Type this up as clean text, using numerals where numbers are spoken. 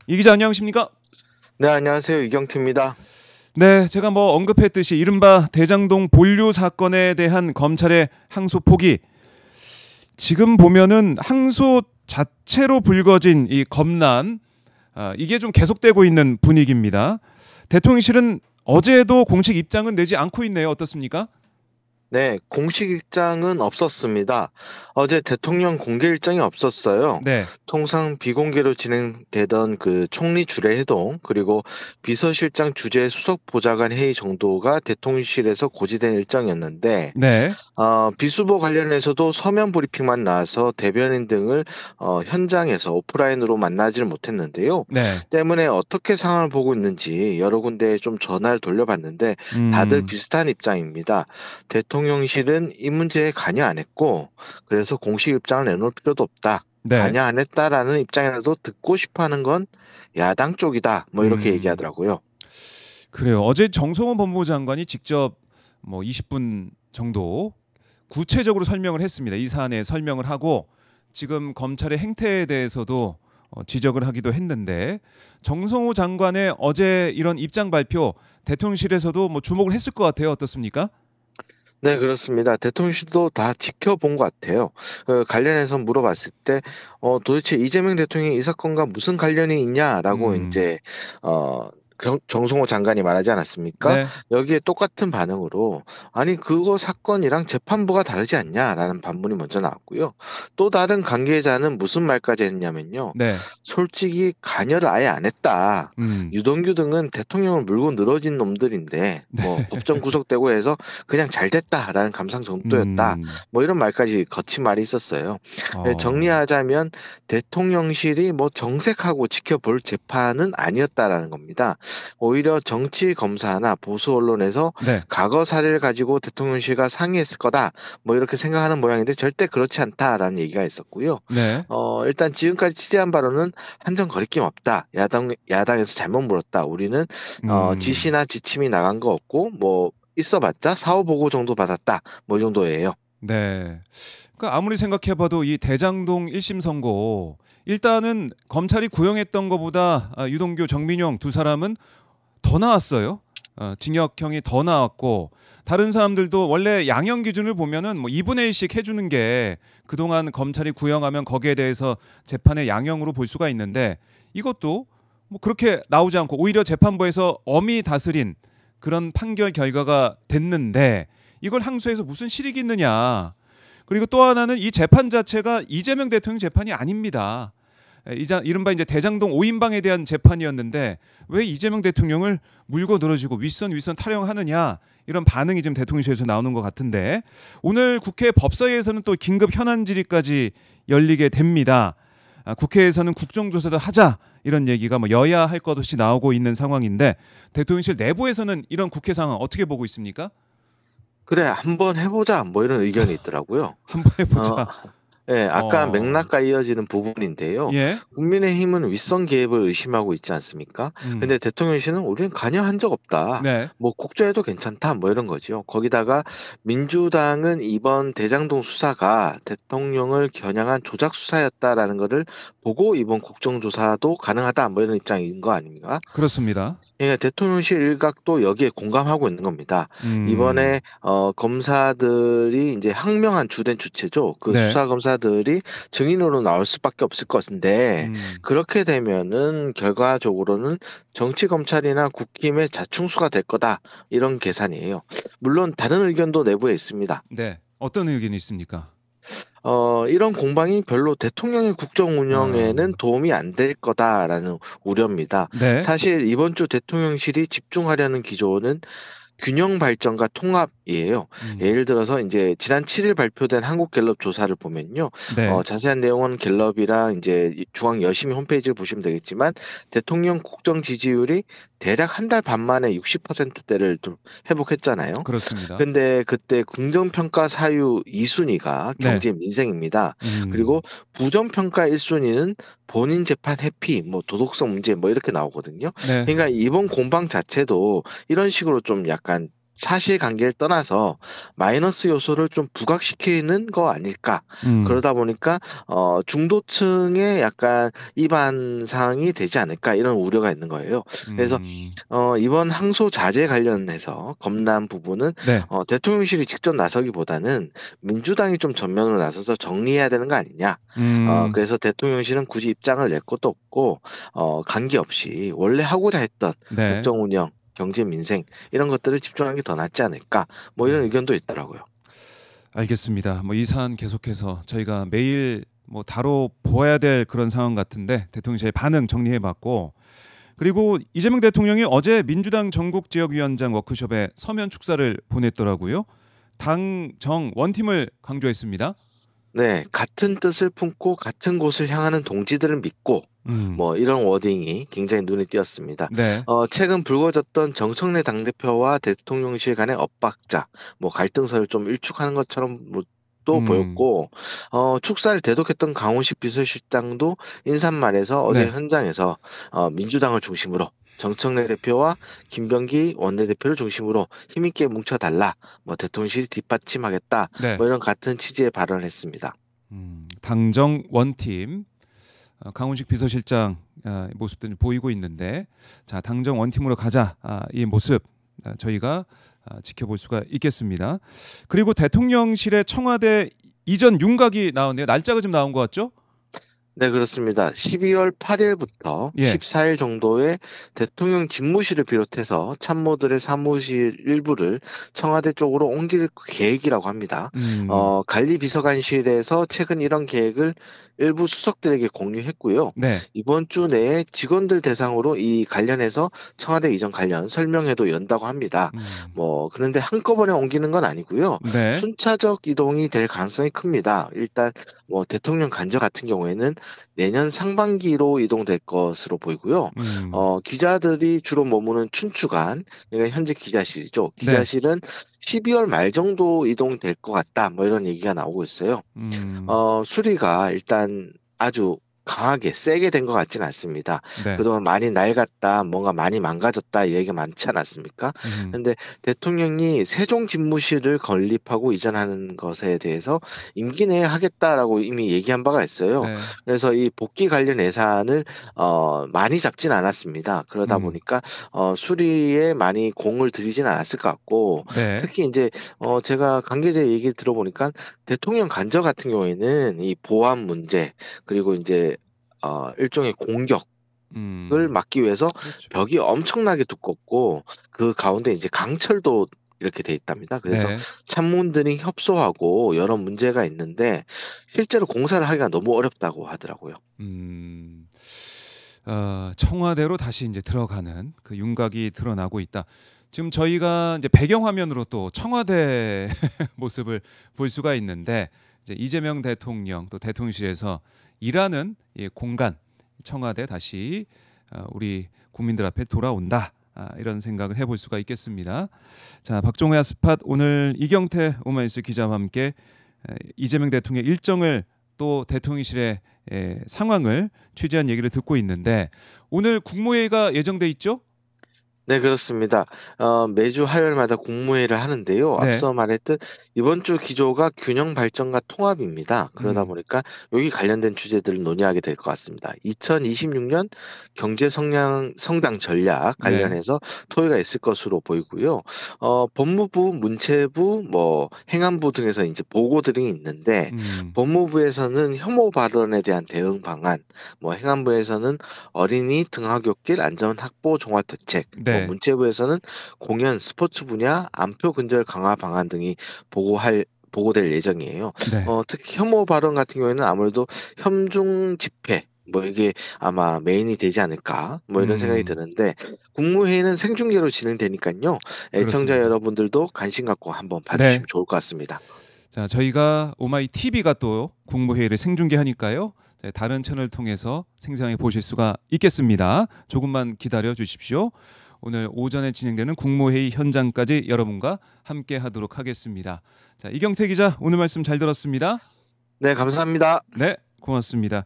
이 기자 안녕하십니까? 네, 안녕하세요. 이경태입니다. 네, 제가 언급했듯이 이른바 대장동 본류 사건에 대한 검찰의 항소 포기. 지금 보면은 항소 자체로 불거진 이 검란, 이게 좀 계속되고 있는 분위기입니다. 대통령실은 어제도 공식 입장은 내지 않고 있네요. 어떻습니까? 네, 공식 입장은 없었습니다. 어제 대통령 공개 일정이 없었어요. 네, 통상 비공개로 진행되던 그 총리 주례 회동, 그리고 비서실장 주재 수석 보좌관 회의 정도가 대통령실에서 고지된 일정이었는데, 네, 비수보 관련해서도 서면 브리핑만 나와서 대변인 등을 현장에서 오프라인으로 만나지를 못했는데요. 네. 때문에 어떻게 상황을 보고 있는지 여러 군데에 좀 전화를 돌려봤는데 다들 음, 비슷한 입장입니다. 대통령실은 이 문제에 관여 안 했고 그래서 공식 입장을 내놓을 필요도 없다. 네. 관여 안 했다라는 입장이라도 듣고 싶어 하는 건 야당 쪽이다. 뭐 이렇게 음, 얘기하더라고요. 그래요. 어제 정성호 법무부 장관이 직접 20분 정도 구체적으로 설명을 했습니다. 이 사안에 설명을 하고 지금 검찰의 행태에 대해서도 지적을 하기도 했는데 정성호 장관의 어제 이런 입장 발표 대통령실에서도 주목을 했을 것 같아요. 어떻습니까? 네, 그렇습니다. 대통령실도 다 지켜본 것 같아요. 관련해서 물어봤을 때, 도대체 이재명 대통령이 이 사건과 무슨 관련이 있냐라고 음, 이제, 정성호 장관이 말하지 않았습니까? 네, 여기에 똑같은 반응으로, 아니, 그거 사건이랑 재판부가 다르지 않냐라는 반문이 먼저 나왔고요. 또 다른 관계자는 무슨 말까지 했냐면요. 네, 솔직히 관여를 아예 안 했다. 음, 유동규 등은 대통령을 물고 늘어진 놈들인데 뭐 네, 법정 구속되고 해서 그냥 잘 됐다라는 감상 정도였다. 음, 뭐 이런 말까지 거친 말이 있었어요. 어, 정리하자면 대통령실이 뭐 정색하고 지켜볼 재판은 아니었다라는 겁니다. 오히려 정치 검사나 보수 언론에서 네, 과거 사례를 가지고 대통령실과 상의했을 거다. 뭐 이렇게 생각하는 모양인데 절대 그렇지 않다라는 얘기가 있었고요. 네, 일단 지금까지 취재한 바로는 한 점 거리낌 없다. 야당에서 잘못 물었다. 우리는 음, 지시나 지침이 나간 거 없고 뭐 있어봤자 사후 보고 정도 받았다. 뭐 이 정도예요. 네. 그러니까 아무리 생각해봐도 이 대장동 1심 선고 일단은 검찰이 구형했던 것보다 유동규, 정민용 두 사람은 더 나왔어요. 징역형이 더 나왔고 다른 사람들도 원래 양형 기준을 보면은 2분의 1씩 해주는 게 그동안 검찰이 구형하면 거기에 대해서 재판의 양형으로 볼 수가 있는데 이것도 그렇게 나오지 않고 오히려 재판부에서 엄히 다스린 그런 판결 결과가 됐는데 이걸 항소해서 무슨 실익이 있느냐. 그리고 또 하나는 이 재판 자체가 이재명 대통령 재판이 아닙니다. 이른바 이제 대장동 5인방에 대한 재판이었는데 왜 이재명 대통령을 물고 늘어지고 윗선 타령하느냐 이런 반응이 지금 대통령실에서 나오는 것 같은데 오늘 국회 법사위에서는 또 긴급 현안 질의까지 열리게 됩니다. 국회에서는 국정조사도 하자 이런 얘기가 여야 할 것 없이 나오고 있는 상황인데 대통령실 내부에서는 이런 국회 상황 어떻게 보고 있습니까? 그래, 한번 해보자. 뭐 이런 의견이 있더라고요. 한번 어, 해보자. 예, 아까 어, 맥락과 이어지는 부분인데요. 예, 국민의힘은 윗선 개입을 의심하고 있지 않습니까? 음, 근데 대통령실은 우리는 관여한 적 없다. 네, 뭐 국조해도 괜찮다. 뭐 이런 거죠. 거기다가 민주당은 이번 대장동 수사가 대통령을 겨냥한 조작 수사였다라는 거를 보고 이번 국정조사도 가능하다. 뭐 이런 입장인 거 아닙니까? 그렇습니다. 예, 대통령실 일각도 여기에 공감하고 있는 겁니다. 음, 이번에 검사들이 이제 항명한 주된 주체죠. 그 네, 수사 검사들이 증인으로 나올 수밖에 없을 것인데 음, 그렇게 되면은 결과적으로는 정치 검찰이나 국힘의 자충수가 될 거다 이런 계산이에요. 물론 다른 의견도 내부에 있습니다. 네. 어떤 의견이 있습니까? 이런 공방이 별로 대통령의 국정 운영에는 어, 도움이 안 될 거다라는 우려입니다. 네, 사실 이번 주 대통령실이 집중하려는 기조는 균형 발전과 통합이에요. 음, 예를 들어서 이제 지난 7일 발표된 한국갤럽 조사를 보면요. 네, 자세한 내용은 갤럽이랑 이제 중앙 여심이 홈페이지를 보시면 되겠지만 대통령 국정 지지율이 대략 한 달 반 만에 60%대를 좀 회복했잖아요. 그렇습니다. 근데 그때 긍정평가 사유 2순위가 네, 경제 민생입니다. 그리고 음, 부정평가 1순위는 본인 재판 회피, 뭐 도덕성 문제 뭐 이렇게 나오거든요. 네, 그러니까 이번 공방 자체도 이런 식으로 좀 약간 사실관계를 떠나서 마이너스 요소를 좀 부각시키는 거 아닐까. 음. 그러다 보니까 중도층의 약간 이반 사항이 되지 않을까 이런 우려가 있는 거예요. 그래서 음. 이번 항소 자재 관련해서 검난 부분은 네. 대통령실이 직접 나서기보다는 민주당이 좀 전면으로 나서서 정리해야 되는 거 아니냐. 음. 그래서 대통령실은 굳이 입장을 낼 것도 없고 관계없이 원래 하고자 했던 네. 국정 운영, 경제 민생 이런 것들을 집중하는 게 더 낫지 않을까. 뭐 이런 음. 의견도 있더라고요. 알겠습니다. 뭐 이 사안 계속해서 저희가 매일 뭐 다뤄 보아야 될 그런 상황 같은데 대통령실의 반응 정리해봤고, 그리고 이재명 대통령이 어제 민주당 전국 지역위원장 워크숍에 서면 축사를 보냈더라고요. 당 정 원팀을 강조했습니다. 네, 같은 뜻을 품고 같은 곳을 향하는 동지들을 믿고 음. 뭐 이런 워딩이 굉장히 눈에 띄었습니다. 네. 최근 불거졌던 정청래 당대표와 대통령실 간의 엇박자, 뭐 갈등설을 좀 일축하는 것처럼 또 음. 보였고, 축사를 대독했던 강훈식 비서실장도 인사말에서 어제 네. 현장에서 민주당을 중심으로 정청래 대표와 김병기 원내대표를 중심으로 힘있게 뭉쳐달라, 뭐 대통령실이 뒷받침하겠다, 네. 뭐 이런 같은 취지의 발언을 했습니다. 당정 원팀, 강훈식 비서실장 모습도 좀 보이고 있는데, 자 당정 원팀으로 가자, 이 모습 저희가 지켜볼 수가 있겠습니다. 그리고 대통령실의 청와대 이전 윤곽이 나왔네요. 날짜가 좀 나온 것 같죠? 네, 그렇습니다. 12월 8일부터 예. 14일 정도에 대통령 집무실을 비롯해서 참모들의 사무실 일부를 청와대 쪽으로 옮길 계획이라고 합니다. 관리비서관실에서 최근 이런 계획을 일부 수석들에게 공유했고요. 네. 이번 주 내에 직원들 대상으로 이 관련해서 청와대 이전 관련 설명회도 연다고 합니다. 뭐 그런데 한꺼번에 옮기는 건 아니고요. 네. 순차적 이동이 될 가능성이 큽니다. 일단 뭐 대통령 간저 같은 경우에는 내년 상반기로 이동될 것으로 보이고요. 기자들이 주로 머무는 춘추관, 그러니까 현재 기자실이죠. 네. 기자실은 12월 말 정도 이동될 것 같다. 뭐 이런 얘기가 나오고 있어요. 수리가 일단 아주 강하게 세게 된 것 같지는 않습니다. 네. 그동안 많이 낡았다, 뭔가 많이 망가졌다 이 얘기가 많지 않았습니까? 근데 대통령이 세종 집무실을 건립하고 이전하는 것에 대해서 임기 내에 하겠다라고 이미 얘기한 바가 있어요. 네. 그래서 이 복귀 관련 예산을 많이 잡진 않았습니다. 그러다 보니까 수리에 많이 공을 들이진 않았을 것 같고, 네. 특히 이제 제가 관계자 얘기를 들어보니까 대통령 간저 같은 경우에는 이 보안 문제, 그리고 이제 일종의 공격을 막기 위해서 그렇죠. 벽이 엄청나게 두껍고 그 가운데 이제 강철도 이렇게 돼 있답니다. 그래서 네. 참모들이 협소하고 여러 문제가 있는데 실제로 공사를 하기가 너무 어렵다고 하더라고요. 청와대로 다시 이제 들어가는 그 윤곽이 드러나고 있다. 지금 저희가 이제 배경 화면으로 또 청와대 모습을 볼 수가 있는데, 이제 이재명 대통령 또 대통령실에서 일하는 이 공간, 청와대 다시 우리 국민들 앞에 돌아온다. 이런 생각을 해볼 수가 있겠습니다. 자, 박종호 야스팟, 오늘 이경태 오마이뉴스 기자와 함께 이재명 대통령 일정을 또 대통령실의 상황을 취재한 얘기를 듣고 있는데, 오늘 국무회의가 예정돼 있죠? 네, 그렇습니다. 매주 화요일마다 국무회의를 하는데요. 네. 앞서 말했듯 이번 주 기조가 균형 발전과 통합입니다. 그러다 보니까 여기 관련된 주제들을 논의하게 될 것 같습니다. 2026년 경제 성장 전략 관련해서 토의가 있을 것으로 보이고요. 법무부, 문체부, 뭐 행안부 등에서 이제 보고들이 있는데, 법무부에서는 혐오 발언에 대한 대응 방안, 뭐 행안부에서는 어린이 등하굣길 안전 확보 종합 대책, 네. 문체부에서는 공연, 스포츠 분야 안표 근절 강화 방안 등이 보고될 예정이에요. 네. 특히 혐오 발언 같은 경우에는 아무래도 현중 집회, 뭐 이게 아마 메인이 되지 않을까, 뭐 이런 생각이 드는데, 국무회의는 생중계로 진행되니까요. 애청자 그렇습니다. 여러분들도 관심 갖고 한번 봐주시면 네. 좋을 것 같습니다. 자, 저희가 오마이 TV가 또 국무회의를 생중계하니까요. 다른 채널 통해서 생생하게 보실 수가 있겠습니다. 조금만 기다려 주십시오. 오늘 오전에 진행되는 국무회의 현장까지 여러분과 함께 하도록 하겠습니다. 자, 이경태 기자, 오늘 말씀 잘 들었습니다. 네, 감사합니다. 네, 고맙습니다.